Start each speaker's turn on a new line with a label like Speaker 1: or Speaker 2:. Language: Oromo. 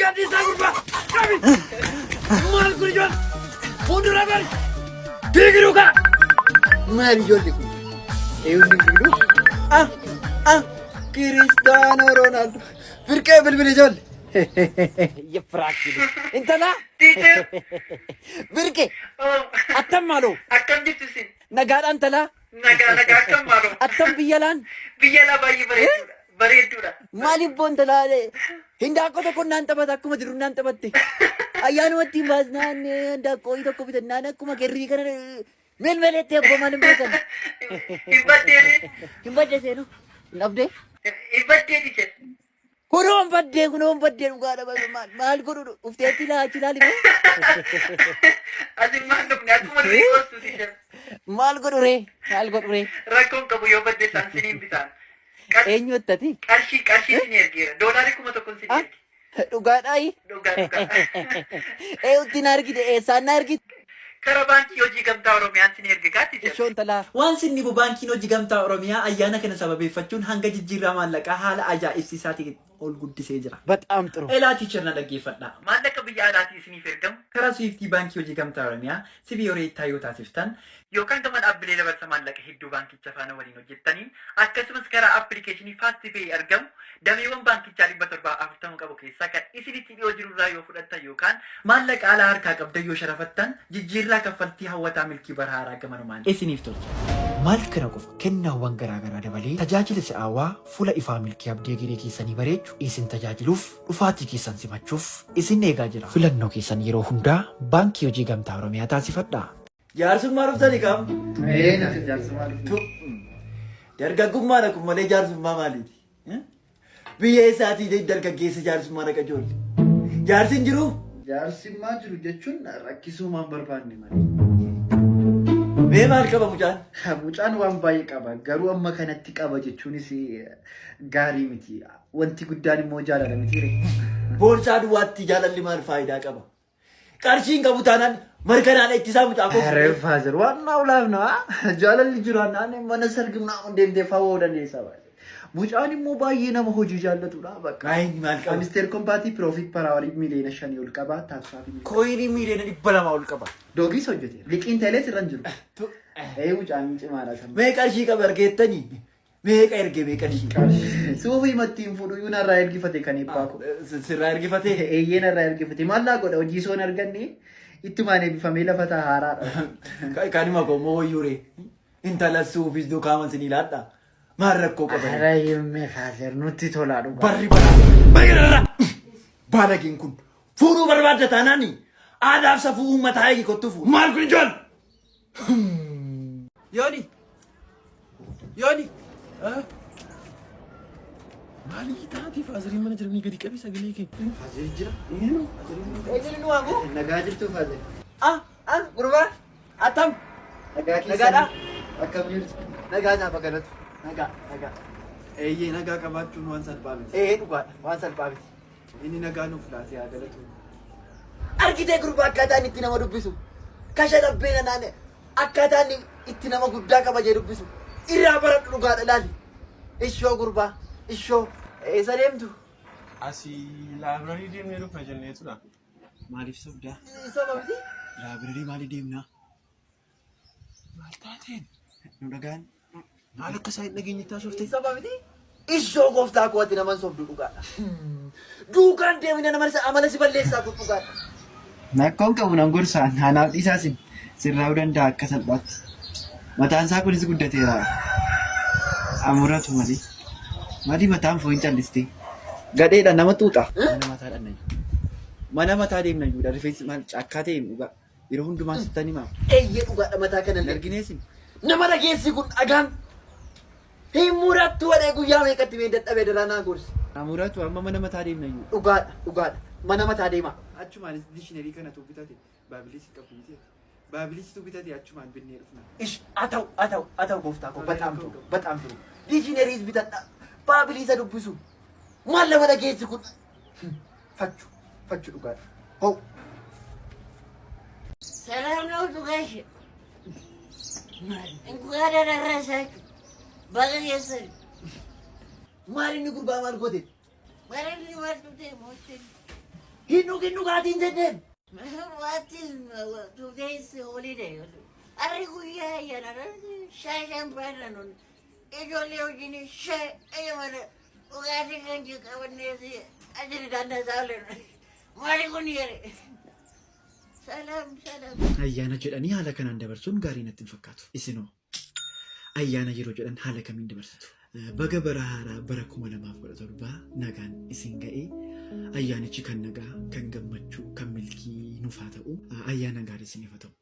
Speaker 1: Gadi sagurba. Kami. Mal kurijon. Fundura bari. Digiruka. Mal jolli kun. Eyundi bilu. Cristiano Ronaldo. Perché bilbili jolli? Yefrakili. Intala? Perché? Attam malo.
Speaker 2: Akkam jirtu sin?
Speaker 1: Nagaan tala.
Speaker 2: Nagaa akkam maalo?
Speaker 1: Attam biyyalaan.
Speaker 2: Biyya laa baay'ee bareeduudha. Bareeduudha.
Speaker 1: Maaliif boonta hindaaqoo tokko naan taphata akkuma jiru naan taphatte. Ayyaanumatti baasnaan hindaaqoo tokko bitannaan akkuma gerrii kana melmeleetti abbaa maal hin beekan. Hin badde seenu. Hin dhabdee.
Speaker 2: Hin baddee dite.
Speaker 1: Kunuun baddee dhugaadha maal godhu ufteetti laachi laalime.
Speaker 2: Asin maal dhufne akkuma durii goostuu si jedhu.
Speaker 1: Maal godhu ree?
Speaker 2: Rakkoon qabu yoo baddee isaan siniin bitaan.
Speaker 1: Eenyu ittati?
Speaker 2: Qarshii sin ergeera. Doolarii 1,000 sin erge.
Speaker 1: Dhugaadhaayi.
Speaker 2: Dhugaa.
Speaker 1: Eeyutti na argite eessaan na argite?
Speaker 2: Kara baankii hojii gamtaa Oromiyaan sin erge gaatti jedhu.
Speaker 1: Ishoon talaa.
Speaker 3: Waan sinni bu baankiin hojii gamtaa Oromiyaa ayyaana kana sababeeffachuun hanga jijjiirraa maallaqaa haala ajaa'ibsiisaatiin ol guddisee jira.
Speaker 1: Bataam ጥሩ.
Speaker 3: Elaa tiichar na dhaggeeffadha.
Speaker 2: Maallaqa biyya alaatii isiniif ergamu
Speaker 3: Karaa Swiiftii baankii hojii gamtaa Oromiyaa sibii horeettaa yoo taasiftan
Speaker 2: yookaan gama dhaabbilee dabarsa maallaqa hedduu baankicha faana waliin hojjettaniin akkasumas karaa appilikeeshinii Fastpay argamu dameewwan baankichaa 740 qabu keessaa kan isinitti dhiyoo jirurraa yoo fudhattan yookaan maallaqa alaa harkaa qabdan yoo sharafattan jijjiirraa kaffaltii hawwataa milkii barhaaraa gamanumaan
Speaker 3: isiniif tolcha. Maal kana qofa kennaawwan garaagaraa dabalee tajaajila si'aawaa fuula ifaa milkii abdii egeree keessanii bareechu isin tajaajiluuf dhufaatii keessan simachuuf isin eegaa jira. Filannoo keessan yeroo hundaa baankii hojii gamtaa Oromiyaa taasifadha. Jaarsummaa dhuftanii qabu.
Speaker 2: jaarsummaa
Speaker 3: Dargaggummaan akkuma malee jaarsummaa maaliiti? Biyya isaatii dargaggeessa jaarsummaa dhaqa ijoollee. Jaarsin jiru?
Speaker 4: Jaarsimmaa jiru jechuun rakkisuumaan barbaanne malee.
Speaker 3: Mee maal qaba mucaan?
Speaker 4: Mucaan waan baay'ee qaba. Garuu amma kanatti qaba jechuunis gaarii miti. Wanti guddaan immoo jaalala miti.
Speaker 3: Boorsaa duwwaatti jaalalli maal faayidaa qaba? Qarshiin qabu taanaan markanaadha ittisaa mucaa qofa.
Speaker 4: Reeffaa jiru. Waan naawlaaf naa. Jaalalli jiru annaan mana sargimnaa hundeemtee fawwaa dandeessa. Mucaan immoo baay'ee nama hojii jaallatudha.
Speaker 3: Ayin maal qaba?
Speaker 4: Ministeer Kompaatii Piroofiit Paraawarii miliyoona 5 ol qaba. Taasisaa fi
Speaker 3: Koyinii miliyoona 200 ol qaba.
Speaker 4: Doogiis hojjete. Liqiin teelee sirran jiru. Mucaan cimaadha kan.
Speaker 3: Mee qarshii qaba argeettanii? Meeqa erge mee qarshii?
Speaker 4: Suufii mattiin fuudhu yuun irraa ergifate kan eebbaa kun.
Speaker 3: Sirraa ergifate?
Speaker 4: Eeyyeen irraa ergifate. Maallaa godha hojii soon arganne ittumaan eebbifamee lafa haaraadha.
Speaker 3: Kanuma qomoo wayyuure. Intala suufis duukaama sinii laadha. Maal rakkoo qaba?
Speaker 4: Rayyummee faaser nutti tolaa dhugaa.
Speaker 3: Barri bara. Baay'inarra. Baalagiin kun fuudhuu barbaadda taanaani aadaaf safuu uummataa eegi kottuuf maal kun ijoon?
Speaker 5: Yooni. Maali taati faazarii mana jiranii gadi qabi sagalee kee.
Speaker 4: Faaser jira.
Speaker 1: Eenyu nu waagu?
Speaker 4: Nagaa jirtu faaser.
Speaker 1: Gurbaa. Attam.
Speaker 4: Nagaadha. Akkam jirtu?
Speaker 1: Nagaa nyaapa kanatu. Nagaa.
Speaker 5: Eeyyee nagaa qabaachuun waan salphaa miti.
Speaker 1: Dhugaadha waan salphaa miti.
Speaker 5: Inni nagaa nuuf laatee haa galatu.
Speaker 1: Argitee gurbaa akkaataan itti nama dubbisu. Kasha labbeen naane akkaataan itti nama guddaa qaba jee dubbisu. Irraa baradhu dhugaadha ilaali. Ishoo gurbaa. Ishoo. Eessa deemtu?
Speaker 5: Asii laabrarii deemnee dhufna jenneetudha.
Speaker 3: Maaliif sobdaa?
Speaker 1: Soba miti?
Speaker 3: Laabrarii maali deemnaa?
Speaker 5: Maal taateen?
Speaker 3: Nu dhagaan.
Speaker 5: Maal akka isaa hin dhageenye taasifte?
Speaker 1: Soba miti? Ishoo gooftaa kooti naman sobdu dhugaadha. Duukaan deemina nama amala si balleessaa kun dhugaadha.
Speaker 4: Nakkoon qabu nan gorsaan anaaf dhiisaasin sirraa'uu danda'a akka salphaatti. Mataan isaa kunis guddateera. Amuratu malee. Maali mataan foon callistee? Gadheedha nama xuuxa.
Speaker 3: Mana mataa dhannayu. Mana mataa deemnayyuudha. Rifeensi maal caakkaa ta'e dhugaa. Yeroo hundumaa sittanii maa?
Speaker 1: Eeyyee dhugaadha mataa kana illee.
Speaker 3: Argineesin.
Speaker 1: Nama dhageessi kun dhagaan. Hin murattu wadhee guyyaa meeqatti mee dadhabee daraanaa gorsi.
Speaker 3: Amuratu amma mana mataa deemnayyuu.
Speaker 1: Dhugaadha. Mana mataa deema.
Speaker 5: Achumaanis dikshiinarii kanatu bitate baabilisi qabu miti. Baabilisitu bitate achumaan binnee dhufna.
Speaker 1: Haa ta'u gooftaa koo bataam turu. Dikshiinariis bitadha. Baabilisa dubbisu. Maal nama dhageessi kun? Fachu dhugaadha. Hoo.
Speaker 6: ሰላም ነው ዱጋሽ እንኳን አደረሳችሁ በገየሰል
Speaker 1: ማን ጉርባ ማል ጎቴ
Speaker 6: ማን ሊወርዱት ሞት
Speaker 1: Ginnu gaatiin jenneen.
Speaker 6: Waatiin tuggees holiday. Arri guyyaa ayyaana shaashaan baadhanuun ijoollee wajjin mana dhugaatii kan jiru qabannee ajiri dandasaa oleen. Maali kun yere? Salaam.
Speaker 3: Ayyaana jedhanii haala kanaan dabarsuun gaarii natti hin fakkaatu. Isinoo ayyaana yeroo jedhan haala kamiin dabarsatu? Baga bara haaraa bara 2017 nagaan isin ga'ee ayyaanichi kan nagaa, kan gammachuu, kan milkii nuuf haa ta'u ayyaana gaarii isiniif haa ta'u.